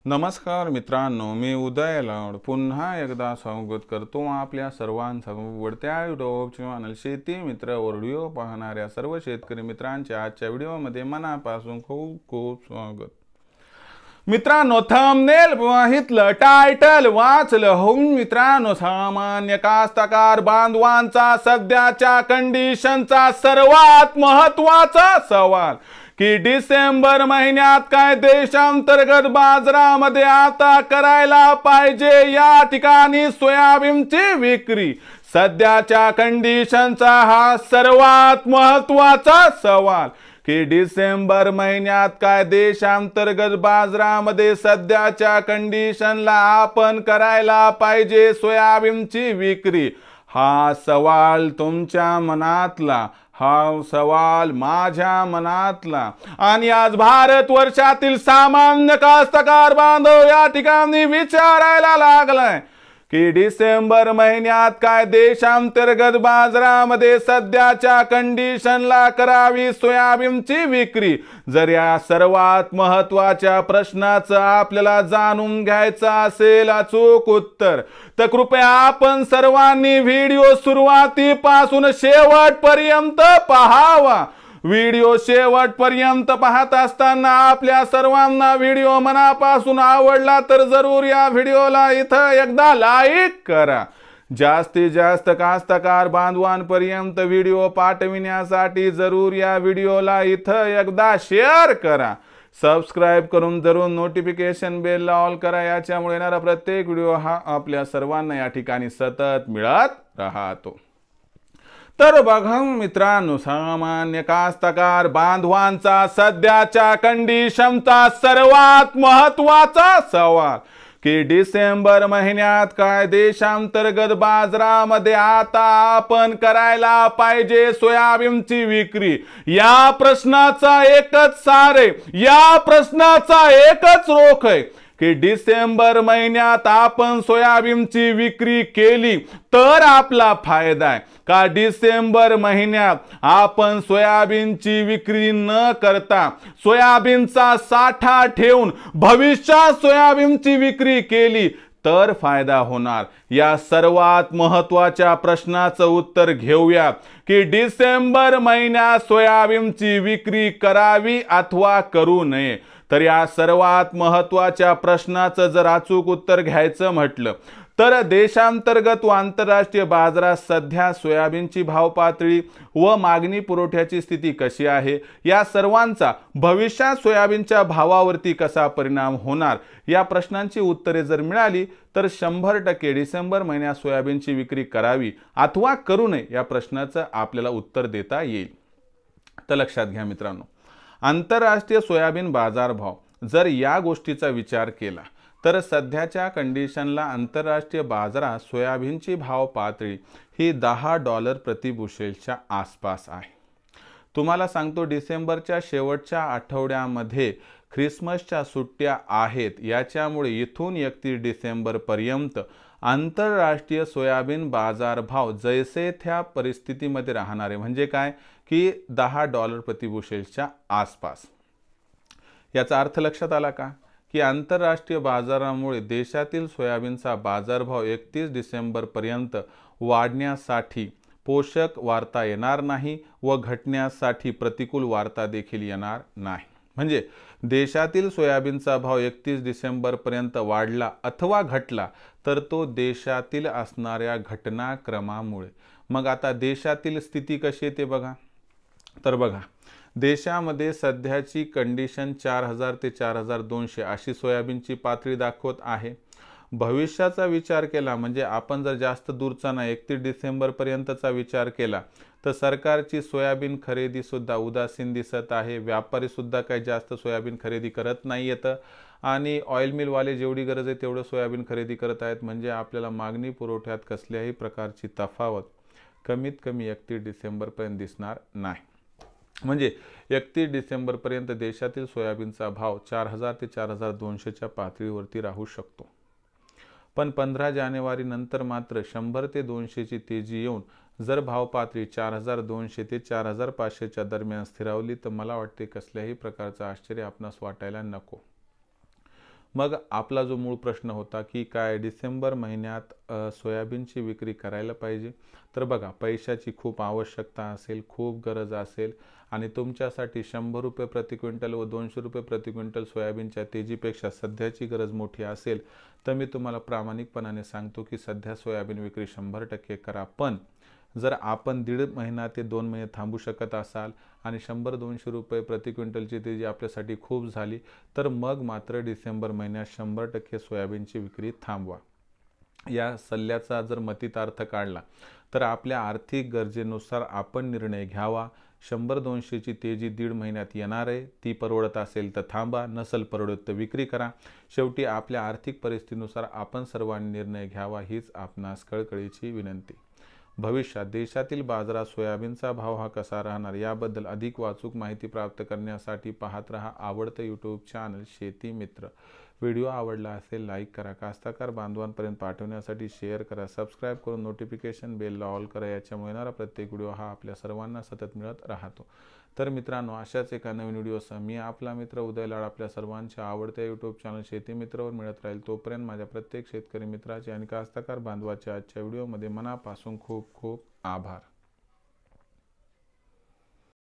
नमस्कार मित्रांनो, मी उदय लाड पुन्हा एकदा स्वागत करतो आपल्या सर्वांचं आवडत्या यूट्यूब चॅनल शेती मित्र व्हिडिओ पाहणाऱ्या सर्व शेतकरी मित्रांचे आजच्या व्हिडिओमध्ये मनापासून खूप खूप स्वागत। मित्रांनो, थंबनेल पाहितलं, टायटल वाचलं हो मित्रांनो, सामान्य कास्तकार बांधवांचा सध्याच्या कंडिशनचा सर्वात महत्त्वाचा सवाल की डिसेंबर महिन्यात काय देशांतर्गत बाजारामध्ये आता करायला पाहिजे। या ठिकाणी सोयाबीनची विक्री सध्याच्या कंडिशनचा हा सर्वात महत्त्वाचा सवाल की डिसेंबर महिन्यात काय देशांतर्गत बाजारामध्ये सध्याच्या कंडिशनला आपण करायला पाहिजे सोयाबीनची विक्री। हा सवाल तुमच्या मनातला, हा सवाल माझ्या मनातला आणि आज भारत वर्षातील सामान्य कास्तकार बांधव या ठिकाणी विचारायला लागलाय की डिसेंबर महिन्यात काय देशांतर्गत बाजारामध्ये सध्याच्या कंडिशनला करावी सोयाबीनची विक्री। जर या सर्वात महत्त्वाच्या प्रश्नाचं आपल्याला जाणून घ्यायचं असेल अचूक उत्तर, तर कृपया आपण सर्वांनी व्हिडिओ सुरुवातीपासून शेवटपर्यंत पाहावा। व्हिडिओ शेवटपर्यंत पाहत असताना आपल्या सर्वांना व्हिडिओ मनापासून आवडला तर जरूर या व्हिडिओला इथं एकदा लाईक करा। जास्तीत जास्त कास्तकार बांधवांपर्यंत व्हिडिओ पाठविण्यासाठी जरूर या व्हिडिओला इथं एकदा शेअर करा। सबस्क्राइब करून जरूर नोटिफिकेशन बेल ऑल करा, याच्यामुळे येणारा प्रत्येक व्हिडिओ हा आपल्या सर्वांना या ठिकाणी सतत मिळत राहतो। तर बघा मित्रांनो, सामान्य कास्तकार बांधवांचा सध्याच्या कंडिशनचा सर्वात महत्त्वाचा सवाल की डिसेंबर महिन्यात काय देशांतर्गत बाजारामध्ये आता आपण करायला पाहिजे सोयाबीनची विक्री। या प्रश्नाचा एकच सार आहे, या प्रश्नाचा एकच रोख आहे की डिसेंबर महिन्यात आपण सोयाबीनची विक्री केली तर आपला फायदा आहे का डिसेंबर महिन्यात आपण सोयाबीनची विक्री न करता सोयाबीनचा साठा ठेवून भविष्यात सोयाबीनची विक्री केली तर फायदा होणार। या सर्वात महत्त्वाच्या प्रश्नाचं उत्तर घेऊया की डिसेंबर महिन्यात सोयाबीनची विक्री करावी अथवा करू नये। तर या सर्वात महत्त्वाच्या प्रश्नाचं जर अचूक उत्तर घ्यायचं म्हटलं तर देशांतर्गत व आंतरराष्ट्रीय बाजारात सध्या सोयाबीनची भाव पातळी व मागणी पुरवठ्याची स्थिती कशी आहे, या सर्वांचा भविष्यात सोयाबीनच्या भावावरती कसा परिणाम होणार, या प्रश्नांची उत्तरे जर मिळाली तर 100% डिसेंबर महिन्यात सोयाबीनची विक्री करावी अथवा करू नये या प्रश्नाचं आपल्याला उत्तर देता येईल। तर लक्षात घ्या मित्रांनो, आंतरराष्ट्रीय सोयाबीन बाजारभाव जर या गोष्टीचा विचार केला तर सध्याच्या कंडिशनला आंतरराष्ट्रीय बाजारात सोयाबीनची भाव पातळी ही $10 प्रति बुशेलच्या आसपास आहे। तुम्हाला सांगतो, डिसेंबरच्या शेवटच्या आठवड्यामध्ये ख्रिसमसच्या सुट्ट्या आहेत, याच्यामुळे इथून 31 डिसेंबर पर्यंत आंतरराष्ट्रीय सोयाबीन बाजारभाव जैसे त्या परिस्थितीमध्ये राहणार आहे। म्हणजे काय की $10 प्रति बुशेलच्या आसपास। याचा अर्थ लक्षात आला का की आंतरराष्ट्रीय बाजारामुळे देशातील सोयाबीनचा बाजारभाव 31 डिसेंबर पर्यंत वाढण्यासाठी पोषक वार्ता येणार नाही व घटण्यासाठी प्रतिकूल वार्ता देखील येणार नाही। म्हणजे देशातील सोयाबीनचा भाव 31 डिसेंबर पर्यंत वाढला अथवा घटला तर तो देशातील असणाऱ्या घटनाक्रमामुळे। मग आता देशातील स्थिती कशी येते बघा, तर बघा देशामध्ये सध्याची कंडिशन 4000 ते 4200 अशी सोयाबीनची पातळी दाखवत आहे। भविष्याचा विचार केला म्हणजे आपण जर जास्त दूरचा नाही 31 डिसेंबर पर्यंतचा विचार केला तर सरकारची सोयाबीन खरेदी सुद्धा उदासीन दिसत आहे। व्यापारी सुद्धा काही जास्त सोयाबीन खरेदी करत नाहीयेत आणि ऑइल मिल वाले जेवढी गरज आहे तेवढं सोयाबीन खरेदी करत आहेत। म्हणजे आपल्याला मागणी पुरवठ्यात कसल्याही प्रकारची तफावत कमीत कमी 31 डिसेंबर पर्यंत दिसणार नाही। म्हणजे 31 डिसेंबर पर्यंत देशातील सोयाबीनचा भाव 4000 ते 4200च्या पातळीवरती राहू शकतो। पण 15 जानेवारी नंतर मात्र 100 ते 200ची तेजी येऊन जर भाव पातळी 4200 ते 4500च्या दरम्यान स्थिरावली तर मला वाटते कसल्याही प्रकारचं आश्चर्य आपणास वाटायला नको। मग आपला जो मूळ प्रश्न होता की काय डिसेंबर महिन्यात सोयाबीनची विक्री करायला पाहिजे, तर बघा पैशाची खूप आवश्यकता असेल, खूप गरज असेल आणि तुमच्यासाठी 100 रुपये प्रति क्विंटल व 200 रुपये प्रति क्विंटल सोयाबीनच्या तेजीपेक्षा सध्याची गरज मोठी असेल, तर मी तुम्हाला प्रामाणिकपणाने सांगतो की सध्या सोयाबीन विक्री 100% करा. पण जर आपण 1.5 महिना ते 2 महिने थांबू शकत असाल आणि 100-200 रुपये प्रति क्विंटलची तेजी आपल्यासाठी खूप झाली, तर मग मात्र डिसेंबर महिन्यात 100% सोयाबीनची विक्री थांबवा. या सल्ल्याचा जर मतितार्थ काढला तर आपल्या आर्थिक गरजेनुसार आपण निर्णय घ्यावा. 100-200 ची तेजी 1.5 महिन्यात येणार आहे, ती परवडत असेल तर थांबा, नसल परवडत तर विक्री करा. शेवटी आपल्या आर्थिक परिस्थितीनुसार आपण सर्वांनी निर्णय घ्यावा, हीच आपणास कळकळीची विनंती. भविष्यात देशातील बाजारात सोयाबीनचा भाव हा कसा राहणार याबद्दल अधिक वाचूक माहिती प्राप्त करण्यासाठी पाहत रहा आवडतं यूट्यूब चॅनल शेती मित्र. व्हिडिओ आवडला असेल लाईक करा, कास्तकार बांधवांपर्यंत पाठवण्यासाठी शेअर करा, सबस्क्राईब करून नोटिफिकेशन बेलला ऑल करा. याच्यामुळे येणारा प्रत्येक व्हिडिओ हा आपल्या सर्वांना सतत मिळत राहतो. तर मित्रांनो, अशाच एका नवीन व्हिडिओसह मी आपला मित्र उदय लाड आपल्या सर्वांच्या आवडत्या यूट्यूब चॅनल शेती मित्रवर मिळत राहील. तोपर्यंत माझ्या प्रत्येक शेतकरी मित्राचे आणि कास्तकार बांधवाच्या आजच्या व्हिडिओमध्ये मनापासून खूप खूप आभार.